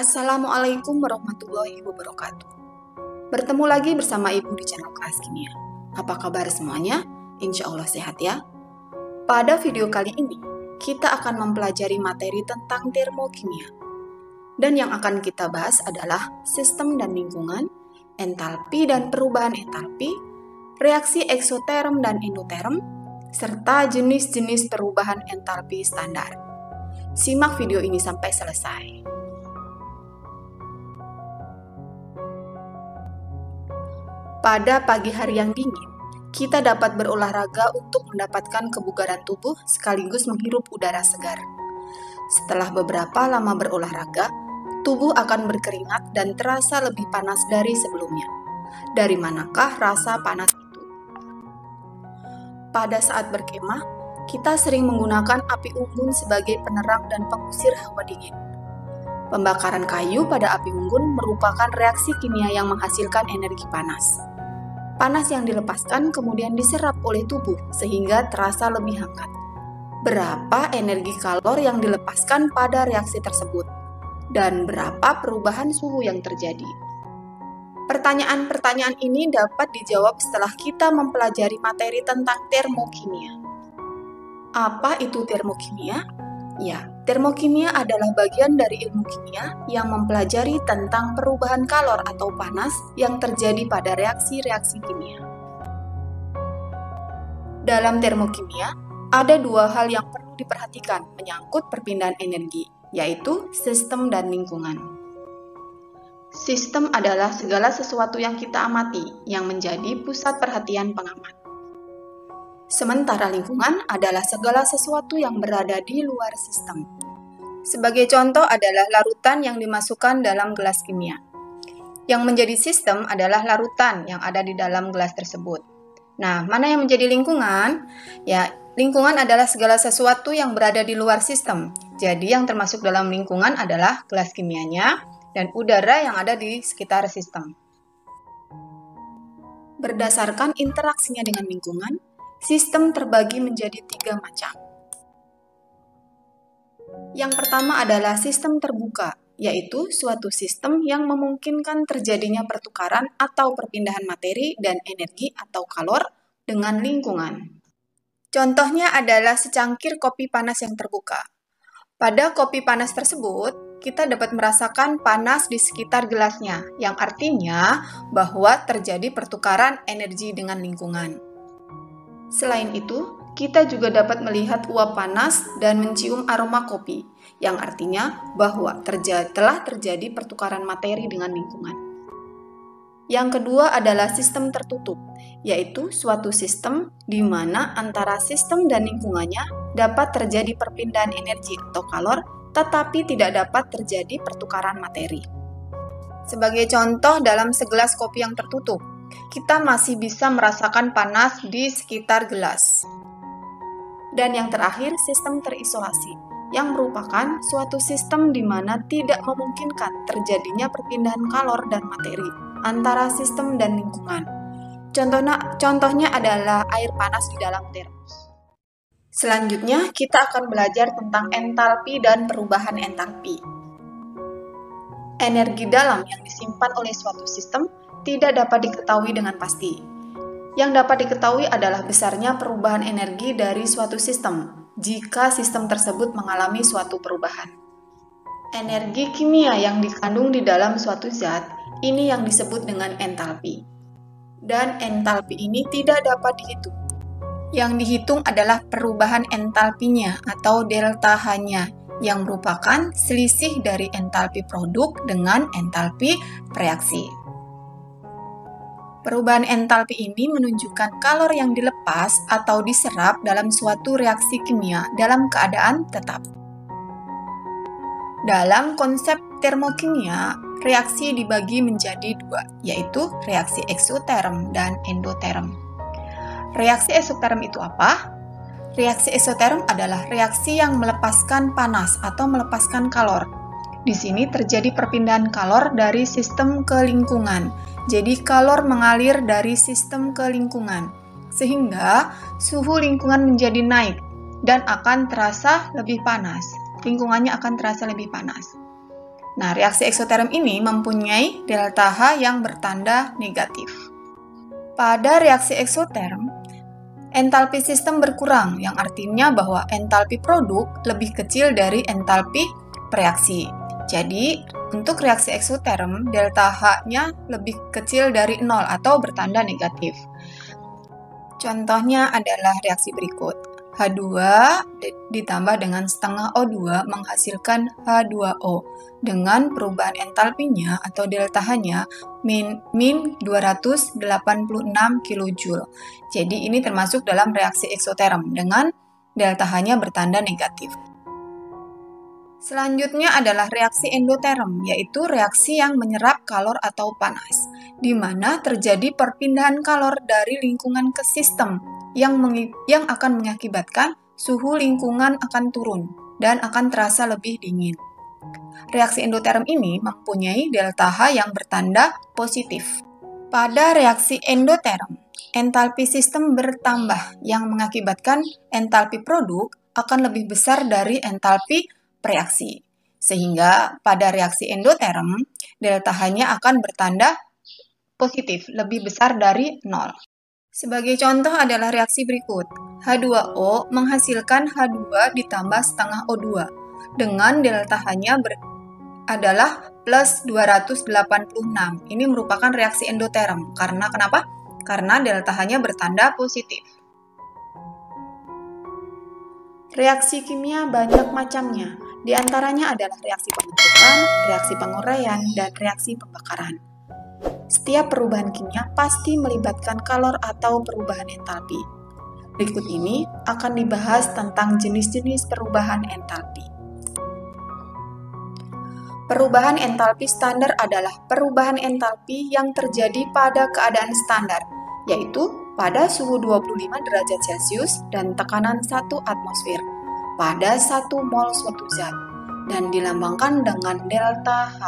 Assalamualaikum warahmatullahi wabarakatuh. Bertemu lagi bersama Ibu di channel Kelas Kimia. Apa kabar semuanya? Insya Allah sehat ya. Pada video kali ini, kita akan mempelajari materi tentang termokimia. Dan yang akan kita bahas adalah sistem dan lingkungan, entalpi dan perubahan entalpi, reaksi eksoterm dan endoterm, serta jenis-jenis perubahan entalpi standar. Simak video ini sampai selesai. Pada pagi hari yang dingin, kita dapat berolahraga untuk mendapatkan kebugaran tubuh sekaligus menghirup udara segar. Setelah beberapa lama berolahraga, tubuh akan berkeringat dan terasa lebih panas dari sebelumnya. Dari manakah rasa panas itu? Pada saat berkemah, kita sering menggunakan api unggun sebagai penerang dan pengusir hawa dingin. Pembakaran kayu pada api unggun merupakan reaksi kimia yang menghasilkan energi panas. Panas yang dilepaskan kemudian diserap oleh tubuh sehingga terasa lebih hangat. Berapa energi kalor yang dilepaskan pada reaksi tersebut? Dan berapa perubahan suhu yang terjadi? Pertanyaan-pertanyaan ini dapat dijawab setelah kita mempelajari materi tentang termokimia. Apa itu termokimia? Ya, termokimia adalah bagian dari ilmu kimia yang mempelajari tentang perubahan kalor atau panas yang terjadi pada reaksi-reaksi kimia. Dalam termokimia, ada dua hal yang perlu diperhatikan menyangkut perpindahan energi, yaitu sistem dan lingkungan. Sistem adalah segala sesuatu yang kita amati, yang menjadi pusat perhatian pengamat. Sementara lingkungan adalah segala sesuatu yang berada di luar sistem. Sebagai contoh adalah larutan yang dimasukkan dalam gelas kimia. Yang menjadi sistem adalah larutan yang ada di dalam gelas tersebut. Nah, mana yang menjadi lingkungan? Ya, lingkungan adalah segala sesuatu yang berada di luar sistem. Jadi yang termasuk dalam lingkungan adalah gelas kimianya dan udara yang ada di sekitar sistem. Berdasarkan interaksinya dengan lingkungan, sistem terbagi menjadi 3 macam. Yang pertama adalah sistem terbuka, yaitu suatu sistem yang memungkinkan terjadinya pertukaran atau perpindahan materi dan energi atau kalor dengan lingkungan. Contohnya adalah secangkir kopi panas yang terbuka. Pada kopi panas tersebut, kita dapat merasakan panas di sekitar gelasnya, yang artinya bahwa terjadi pertukaran energi dengan lingkungan. Selain itu, kita juga dapat melihat uap panas dan mencium aroma kopi, yang artinya bahwa telah terjadi pertukaran materi dengan lingkungan. Yang kedua adalah sistem tertutup, yaitu suatu sistem di mana antara sistem dan lingkungannya dapat terjadi perpindahan energi atau kalor, tetapi tidak dapat terjadi pertukaran materi. Sebagai contoh, dalam segelas kopi yang tertutup, kita masih bisa merasakan panas di sekitar gelas. Dan yang terakhir, sistem terisolasi, yang merupakan suatu sistem di mana tidak memungkinkan terjadinya perpindahan kalor dan materi antara sistem dan lingkungan. Contohnya adalah air panas di dalam termos. Selanjutnya, kita akan belajar tentang entalpi dan perubahan entalpi. Energi dalam yang disimpan oleh suatu sistem tidak dapat diketahui dengan pasti. Yang dapat diketahui adalah besarnya perubahan energi dari suatu sistem, jika sistem tersebut mengalami suatu perubahan. Energi kimia yang dikandung di dalam suatu zat, ini yang disebut dengan entalpi. Dan entalpi ini tidak dapat dihitung. Yang dihitung adalah perubahan entalpinya atau delta H-nya, yang merupakan selisih dari entalpi produk dengan entalpi reaksi. Perubahan entalpi ini menunjukkan kalor yang dilepas atau diserap dalam suatu reaksi kimia dalam keadaan tetap. Dalam konsep termokimia, reaksi dibagi menjadi 2, yaitu reaksi eksoterm dan endoterm. Reaksi eksoterm itu apa? Reaksi eksoterm adalah reaksi yang melepaskan panas atau melepaskan kalor. Di sini terjadi perpindahan kalor dari sistem ke lingkungan. Jadi kalor mengalir dari sistem ke lingkungan, sehingga suhu lingkungan menjadi naik dan akan terasa lebih panas. Lingkungannya akan terasa lebih panas. Nah, reaksi eksoterm ini mempunyai delta H yang bertanda negatif. Pada reaksi eksoterm, entalpi sistem berkurang, yang artinya bahwa entalpi produk lebih kecil dari entalpi reaksi. Jadi, untuk reaksi eksoterm, delta H-nya lebih kecil dari 0 atau bertanda negatif. Contohnya adalah reaksi berikut. H2 ditambah dengan setengah O2 menghasilkan H2O dengan perubahan entalpinya atau delta H-nya min 286 kJ. Jadi ini termasuk dalam reaksi eksoterm dengan delta H-nya bertanda negatif. Selanjutnya adalah reaksi endoterm, yaitu reaksi yang menyerap kalor atau panas, di mana terjadi perpindahan kalor dari lingkungan ke sistem yang akan mengakibatkan suhu lingkungan akan turun dan akan terasa lebih dingin. Reaksi endoterm ini mempunyai delta H yang bertanda positif. Pada reaksi endoterm, entalpi sistem bertambah yang mengakibatkan entalpi produk akan lebih besar dari entalpi reaksi. Sehingga pada reaksi endoterm, delta H-nya akan bertanda positif, lebih besar dari 0. Sebagai contoh adalah reaksi berikut. H2O menghasilkan H2 ditambah setengah O2 dengan delta H-nya adalah plus 286. Ini merupakan reaksi endoterm. Karena kenapa? Karena delta H-nya bertanda positif. Reaksi kimia banyak macamnya. Di antaranya adalah reaksi pembentukan, reaksi penguraian, dan reaksi pembakaran. Setiap perubahan kimia pasti melibatkan kalor atau perubahan entalpi. Berikut ini akan dibahas tentang jenis-jenis perubahan entalpi. Perubahan entalpi standar adalah perubahan entalpi yang terjadi pada keadaan standar, yaitu pada suhu 25 derajat Celcius dan tekanan 1 atmosfer pada 1 mol suatu zat, dan dilambangkan dengan delta H.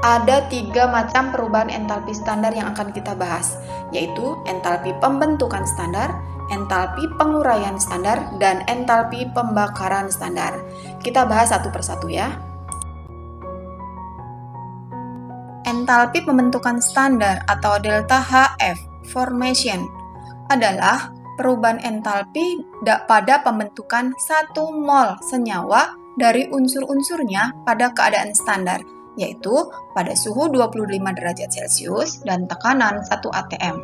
Ada 3 macam perubahan entalpi standar yang akan kita bahas, yaitu entalpi pembentukan standar, entalpi penguraian standar, dan entalpi pembakaran standar. Kita bahas satu persatu ya. Entalpi pembentukan standar atau delta HF formation adalah perubahan entalpi pada pembentukan 1 mol senyawa dari unsur-unsurnya pada keadaan standar, yaitu pada suhu 25 derajat Celcius dan tekanan 1 atm.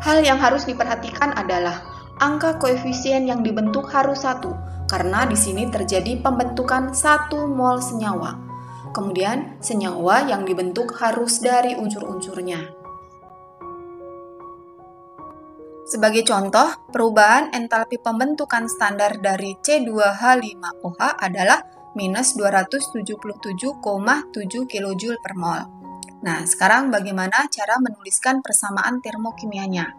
Hal yang harus diperhatikan adalah angka koefisien yang dibentuk harus 1, karena di sini terjadi pembentukan 1 mol senyawa. Kemudian, senyawa yang dibentuk harus dari unsur-unsurnya. Sebagai contoh, perubahan entalpi pembentukan standar dari C2H5OH adalah minus 277,7 kJ per mol. Nah, sekarang bagaimana cara menuliskan persamaan termokimianya?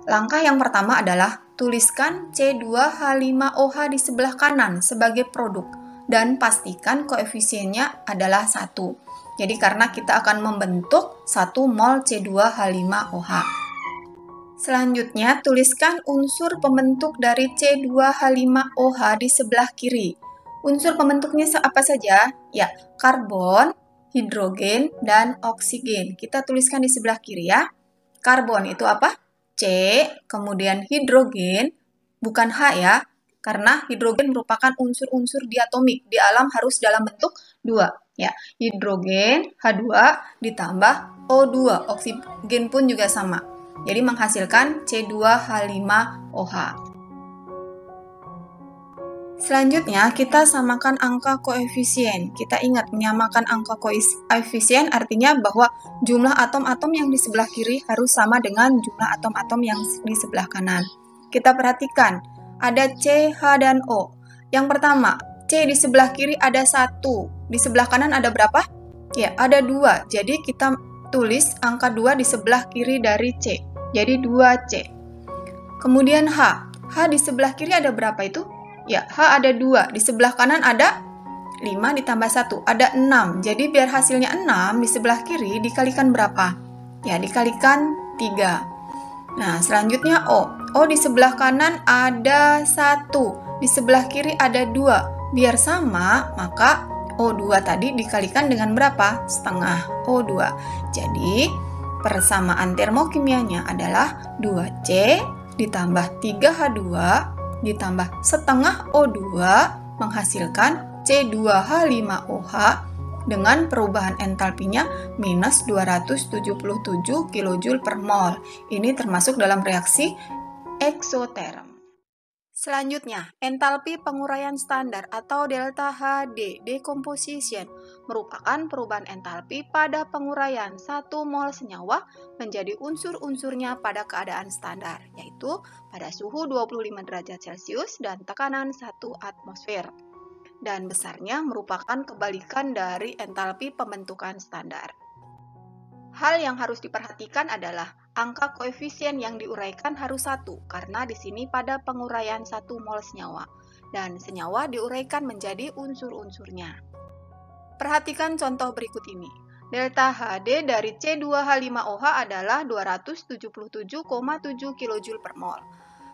Langkah yang pertama adalah tuliskan C2H5OH di sebelah kanan sebagai produk dan pastikan koefisiennya adalah 1. Jadi karena kita akan membentuk 1 mol C2H5OH. Selanjutnya, tuliskan unsur pembentuk dari C2H5OH di sebelah kiri. Unsur pembentuknya apa saja? Ya, karbon, hidrogen, dan oksigen. Kita tuliskan di sebelah kiri ya. Karbon itu apa? C, kemudian hidrogen, bukan H ya, karena hidrogen merupakan unsur-unsur diatomik. Di alam harus dalam bentuk 2. Ya, hidrogen, H2, ditambah O2. Oksigen pun juga sama. Jadi menghasilkan C2H5OH. Selanjutnya, kita samakan angka koefisien. Kita ingat, menyamakan angka koefisien artinya bahwa jumlah atom-atom yang di sebelah kiri harus sama dengan jumlah atom-atom yang di sebelah kanan. Kita perhatikan, ada C, H, dan O. Yang pertama, C di sebelah kiri ada 1. Di sebelah kanan ada berapa? Ya, ada 2. Jadi kita tulis angka 2 di sebelah kiri dari C. Jadi 2C. Kemudian H. H di sebelah kiri ada berapa itu? Ya, H ada 2. Di sebelah kanan ada 5 ditambah 1. Ada 6. Jadi biar hasilnya 6 di sebelah kiri dikalikan berapa? Ya, dikalikan 3. Nah, selanjutnya O. O di sebelah kanan ada 1. Di sebelah kiri ada 2. Biar sama, maka O2 tadi dikalikan dengan berapa? Setengah O2. Jadi, persamaan termokimianya adalah 2C ditambah 3H2 ditambah setengah O2 menghasilkan C2H5OH dengan perubahan entalpinya minus 277 kJ per mol. Ini termasuk dalam reaksi eksoterm. Selanjutnya, entalpi penguraian standar atau delta HD decomposition merupakan perubahan entalpi pada penguraian 1 mol senyawa menjadi unsur-unsurnya pada keadaan standar, yaitu pada suhu 25 derajat Celcius dan tekanan 1 atmosfer. Dan besarnya merupakan kebalikan dari entalpi pembentukan standar. Hal yang harus diperhatikan adalah angka koefisien yang diuraikan harus 1, karena di sini pada penguraian 1 mol senyawa, dan senyawa diuraikan menjadi unsur-unsurnya. Perhatikan contoh berikut ini. Delta HD dari C2H5OH adalah 277,7 kJ per mol.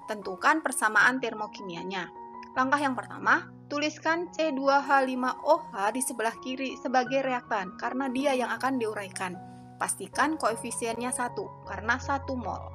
Tentukan persamaan termokimianya. Langkah yang pertama, tuliskan C2H5OH di sebelah kiri sebagai reaktan, karena dia yang akan diuraikan. Pastikan koefisiennya 1, karena 1 mol.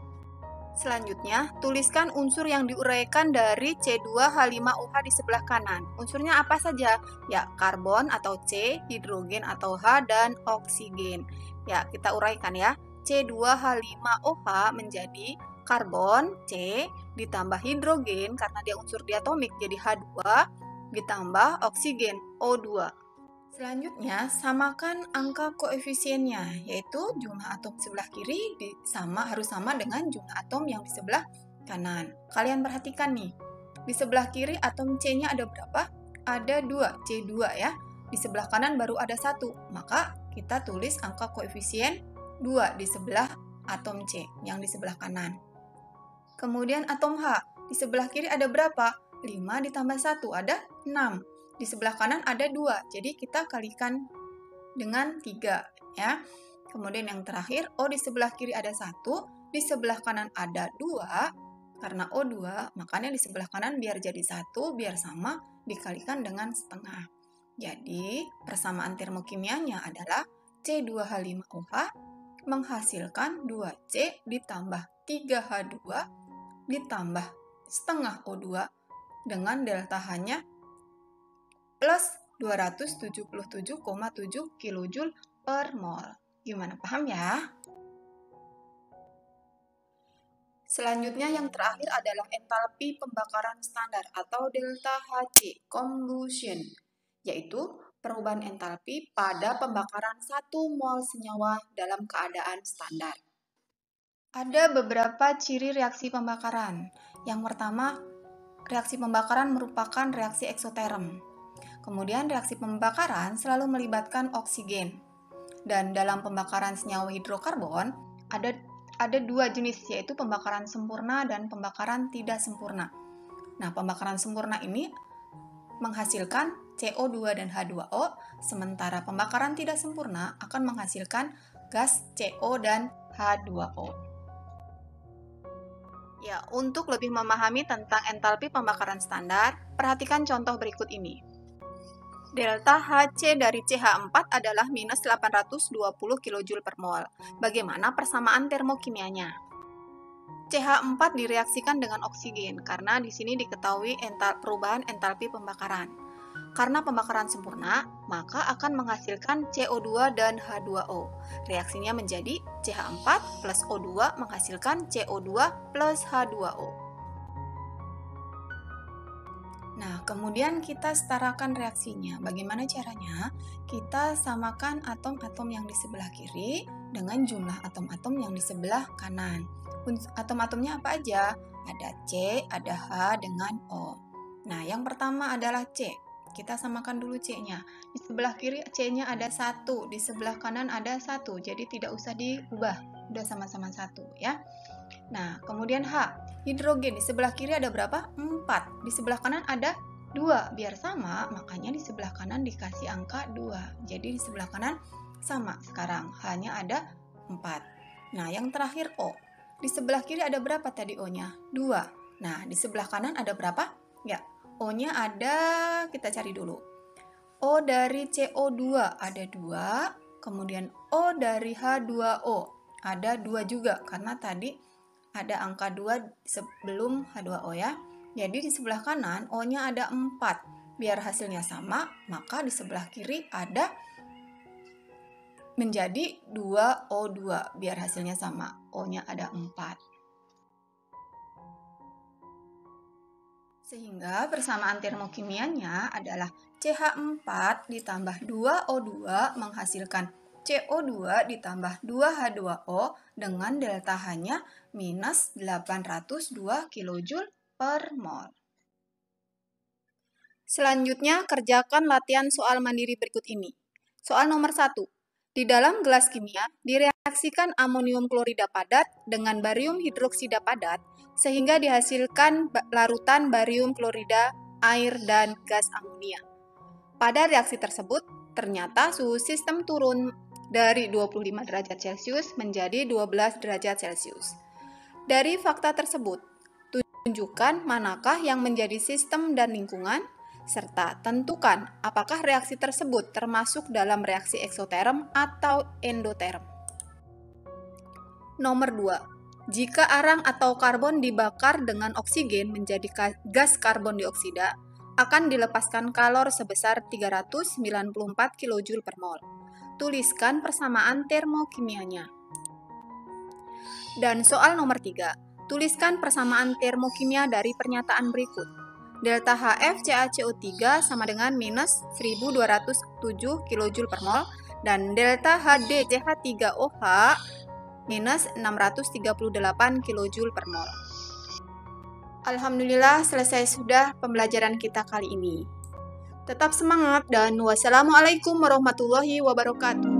Selanjutnya, tuliskan unsur yang diuraikan dari C2H5OH di sebelah kanan. Unsurnya apa saja? Ya, karbon atau C, hidrogen atau H, dan oksigen. Ya, kita uraikan ya. C2H5OH menjadi karbon, C, ditambah hidrogen, karena dia unsur diatomik, jadi H2, ditambah oksigen, O2. Selanjutnya, samakan angka koefisiennya, yaitu jumlah atom sebelah kiri harus sama dengan jumlah atom yang di sebelah kanan. Kalian perhatikan nih, di sebelah kiri atom C-nya ada berapa? Ada 2, C2 ya. Di sebelah kanan baru ada 1, maka kita tulis angka koefisien 2 di sebelah atom C yang di sebelah kanan. Kemudian atom H, di sebelah kiri ada berapa? 5 ditambah 1, ada 6. Di sebelah kanan ada 2, jadi kita kalikan dengan 3 ya. Kemudian yang terakhir, O di sebelah kiri ada 1, di sebelah kanan ada 2, karena O2, makanya di sebelah kanan biar jadi 1, biar sama, dikalikan dengan setengah. Jadi, persamaan termokimianya adalah C2H5OH menghasilkan 2C ditambah 3H2 ditambah setengah O2 dengan delta H-nya plus 277,7 kJ per mol. Gimana, paham ya? Selanjutnya yang terakhir adalah entalpi pembakaran standar atau delta HC combustion, yaitu perubahan entalpi pada pembakaran 1 mol senyawa dalam keadaan standar. Ada beberapa ciri reaksi pembakaran. Yang pertama, reaksi pembakaran merupakan reaksi eksoterm. Kemudian reaksi pembakaran selalu melibatkan oksigen. Dan dalam pembakaran senyawa hidrokarbon ada 2 jenis, yaitu pembakaran sempurna dan pembakaran tidak sempurna. Nah, pembakaran sempurna ini menghasilkan CO2 dan H2O, sementara pembakaran tidak sempurna akan menghasilkan gas CO dan H2O. Ya, untuk lebih memahami tentang entalpi pembakaran standar, perhatikan contoh berikut ini. Delta HC dari CH4 adalah minus 820 kJ per mol. Bagaimana persamaan termokimianya? CH4 direaksikan dengan oksigen karena di sini diketahui perubahan entalpi pembakaran. Karena pembakaran sempurna, maka akan menghasilkan CO2 dan H2O. Reaksinya menjadi CH4 plus O2 menghasilkan CO2 plus H2O. Nah, kemudian kita setarakan reaksinya. Bagaimana caranya? Kita samakan atom-atom yang di sebelah kiri dengan jumlah atom-atom yang di sebelah kanan. Atom-atomnya apa aja? Ada C, ada H dengan O. Nah, yang pertama adalah C. Kita samakan dulu C-nya. Di sebelah kiri C-nya ada 1, di sebelah kanan ada 1. Jadi tidak usah diubah, udah sama-sama 1 ya. Nah, kemudian H. Hidrogen di sebelah kiri ada berapa? 4. Di sebelah kanan ada 2. Biar sama, makanya di sebelah kanan dikasih angka 2. Jadi di sebelah kanan sama sekarang. H-nya ada 4. Nah, yang terakhir O. Di sebelah kiri ada berapa tadi O-nya? 2. Nah, di sebelah kanan ada berapa? Ya, O-nya ada, kita cari dulu. O dari CO2 ada 2, kemudian O dari H2O ada 2 juga, karena tadi ada angka 2 sebelum H2O ya. Jadi di sebelah kanan O-nya ada 4. Biar hasilnya sama, maka di sebelah kiri ada menjadi 2O2. Biar hasilnya sama, O-nya ada 4. Sehingga persamaan termokimianya adalah CH4 ditambah 2O2 menghasilkan CO2 ditambah 2H2O dengan delta H-nya minus 802 kJ per mol. Selanjutnya, kerjakan latihan soal mandiri berikut ini. Soal nomor 1. Di dalam gelas kimia, direaksikan amonium klorida padat dengan barium hidroksida padat, sehingga dihasilkan larutan barium klorida, air, dan gas amonia. Pada reaksi tersebut, ternyata suhu sistem turun dari 25 derajat Celcius menjadi 12 derajat Celcius. Dari fakta tersebut, tunjukkan manakah yang menjadi sistem dan lingkungan, serta tentukan apakah reaksi tersebut termasuk dalam reaksi eksoterm atau endoterm. Nomor 2. Jika arang atau karbon dibakar dengan oksigen menjadi gas karbon dioksida, akan dilepaskan kalor sebesar 394 kJ per mol. Tuliskan persamaan termokimianya. Dan soal nomor 3. Tuliskan persamaan termokimia dari pernyataan berikut. Delta HF CaCO3 sama dengan minus 1207 kJ per mol dan delta HD CH3OH minus 638 kJ per mol. Alhamdulillah, selesai sudah pembelajaran kita kali ini. Tetap semangat dan wassalamualaikum warahmatullahi wabarakatuh.